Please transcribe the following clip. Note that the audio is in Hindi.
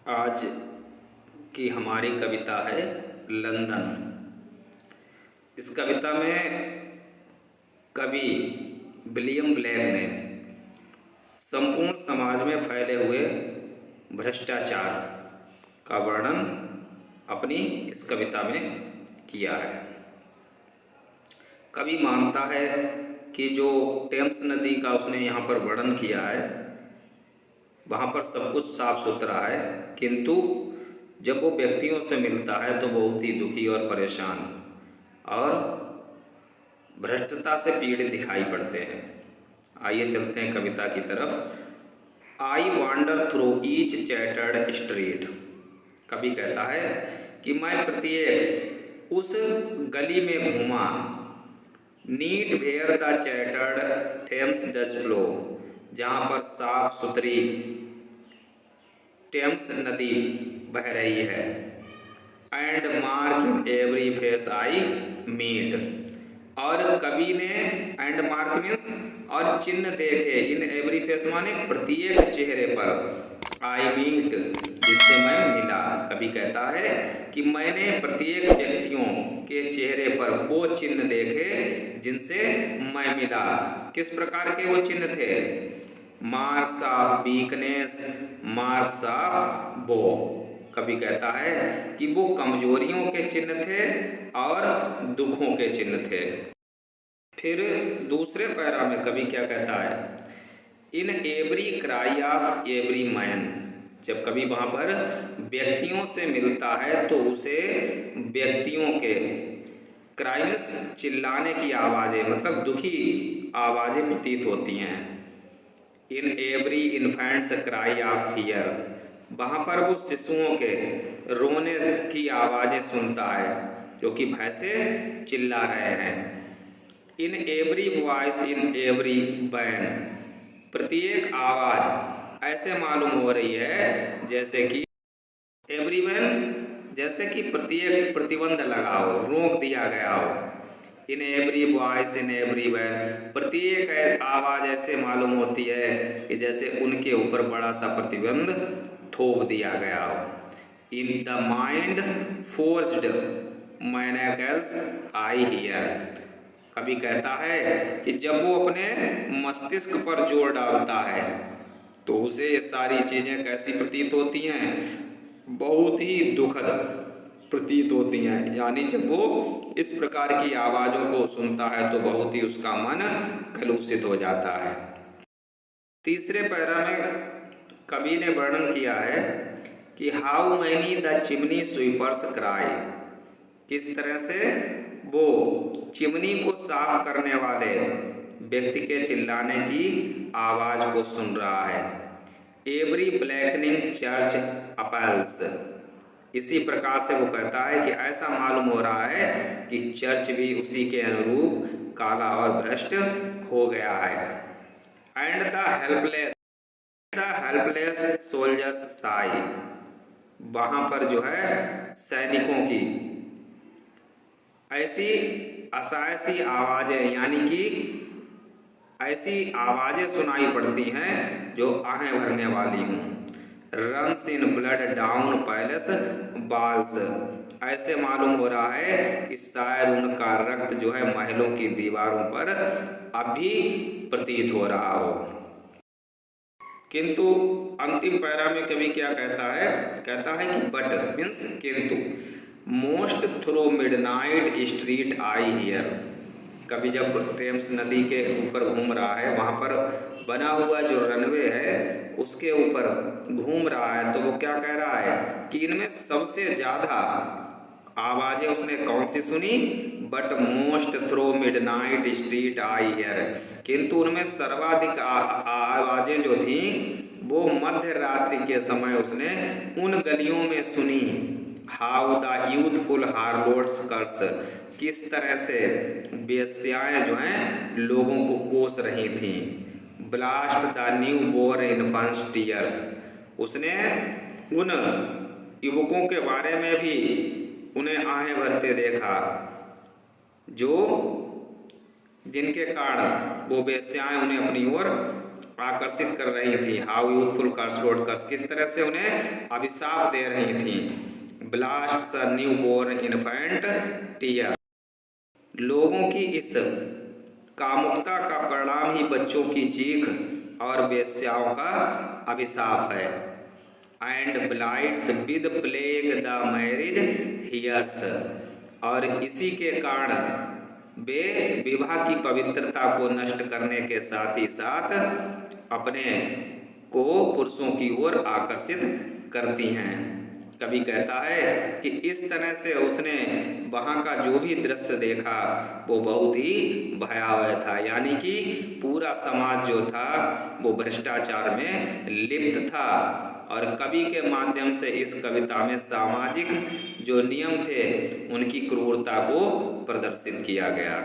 आज की हमारी कविता है लंदन। इस कविता में कवि विलियम ब्लेक ने संपूर्ण समाज में फैले हुए भ्रष्टाचार का वर्णन अपनी इस कविता में किया है। कवि मानता है कि जो टेम्स नदी का उसने यहाँ पर वर्णन किया है वहाँ पर सब कुछ साफ सुथरा है, किंतु जब वो व्यक्तियों से मिलता है तो बहुत ही दुखी और परेशान और भ्रष्टता से पीड़ित दिखाई पड़ते हैं। आइए चलते हैं कविता की तरफ। आई वांडर थ्रू ईच चैटर्ड स्ट्रीट। कवि कहता है कि मैं प्रत्येक उस गली में घूमा। Near where the chartered Thames does flow, जहाँ पर साफ सुथरी टेम्स नदी बह रही है। And mark in every face I meet, और कवि ने एंड मार्क मीन्स और चिन्ह देखे, इन एवरी फेस माने प्रत्येक चेहरे पर, आई मीट जिनसे मैं मिला। कवि कहता है कि मैंने प्रत्येक व्यक्तियों के चेहरे पर वो चिन्ह देखे जिनसे मैं मिला। किस प्रकार के वो चिन्ह थे? Marks of weakness, marks of वो। कवि कहता है कि वो कमजोरियों के चिन्ह थे और दुखों के चिन्ह थे। फिर दूसरे पैरा में कवि क्या कहता है? In every cry of every man. जब कवि वहाँ पर व्यक्तियों से मिलता है तो उसे व्यक्तियों के क्राइम्स, चिल्लाने की आवाज़ें, मतलब दुखी आवाज़ें प्रतीत होती हैं। In every infants cry of fear, वहाँ पर वो शिशुओं के रोने की आवाज़ें सुनता है जो कि भय से चिल्ला रहे हैं। In every voice in every ban, प्रत्येक आवाज़ ऐसे मालूम हो रही है जैसे कि एवरी बैन, जैसे कि प्रत्येक प्रतिबंध लगा हो, रोक दिया गया हो। In every voice in every ban, प्रत्येक आवाज़ ऐसे मालूम होती है कि जैसे उनके ऊपर बड़ा सा प्रतिबंध थोप दिया गया हो। In the mind forged manacles I hear. कवि कहता है कि जब वो अपने मस्तिष्क पर जोर डालता है तो उसे ये सारी चीज़ें कैसी प्रतीत होती हैं? बहुत ही दुखद प्रतीत होती हैं। यानी जब वो इस प्रकार की आवाज़ों को सुनता है तो बहुत ही उसका मन कलुषित हो जाता है। तीसरे पैरा में कवि ने वर्णन किया है कि how many the chimney sweepers cry. किस तरह से वो चिमनी को साफ करने वाले व्यक्ति के चिल्लाने की आवाज़ को सुन रहा है। एवरी ब्लैकनिंग चर्च अपल्स, इसी प्रकार से वो कहता है कि ऐसा मालूम हो रहा है कि चर्च भी उसी के अनुरूप काला और भ्रष्ट हो गया है। And the helpless soldiers Sai, वहाँ पर जो है सैनिकों की ऐसी असहाय सी आवाज़ें, यानी कि ऐसी आवाज़ें सुनाई पड़ती हैं जो आहें भरने वाली हूँ। Runs in blood down palace walls, ऐसे मालूम हो रहा है कि शायद उनका रक्त जो है महलों की दीवारों पर अभी प्रतीत हो रहा हो। किंतु अंतिम पैरा में कवि क्या कहता है? कहता है कि बट मीन्स किंतु, most through midnight street I hear. कभी जब टेम्स नदी के ऊपर घूम रहा है, वहाँ पर बना हुआ जो रनवे है उसके ऊपर घूम रहा है, तो वो क्या कह रहा है कि इनमें सबसे ज़्यादा आवाज़ें उसने कौन सी सुनी? But most through midnight street I hear, किंतु उनमें सर्वाधिक आवाज़ें जो थी वो मध्य रात्रि के समय उसने उन गलियों में सुनी। हाउ द यूथफुल हार्लोट्स कर्स, किस तरह से वेश्याएं जो हैं लोगों को कोस रही थीं। Blast the new bore infants tears, उसने उन युवकों के बारे में भी उन्हें आहें भरते देखा जो जिनके कारण वो वेश्याएं उन्हें अपनी ओर आकर्षित कर रही थी। How youthful curse road curse, किस तरह से उन्हें अभिशाप दे रही थी। Blast new born infant tear, लोगों की इस कामुकता का परिणाम ही बच्चों की चीख और वेश्याओं का अभिशाप है। And blights with plague the marriage hearse, और इसी के कारण वे विवाह की पवित्रता को नष्ट करने के साथ ही साथ अपने को पुरुषों की ओर आकर्षित करती हैं। कवि कहता है कि इस तरह से उसने वहाँ का जो भी दृश्य देखा वो बहुत ही भयावह था, यानी कि पूरा समाज जो था वो भ्रष्टाचार में लिप्त था। और कवि के माध्यम से इस कविता में सामाजिक जो नियम थे उनकी क्रूरता को प्रदर्शित किया गया।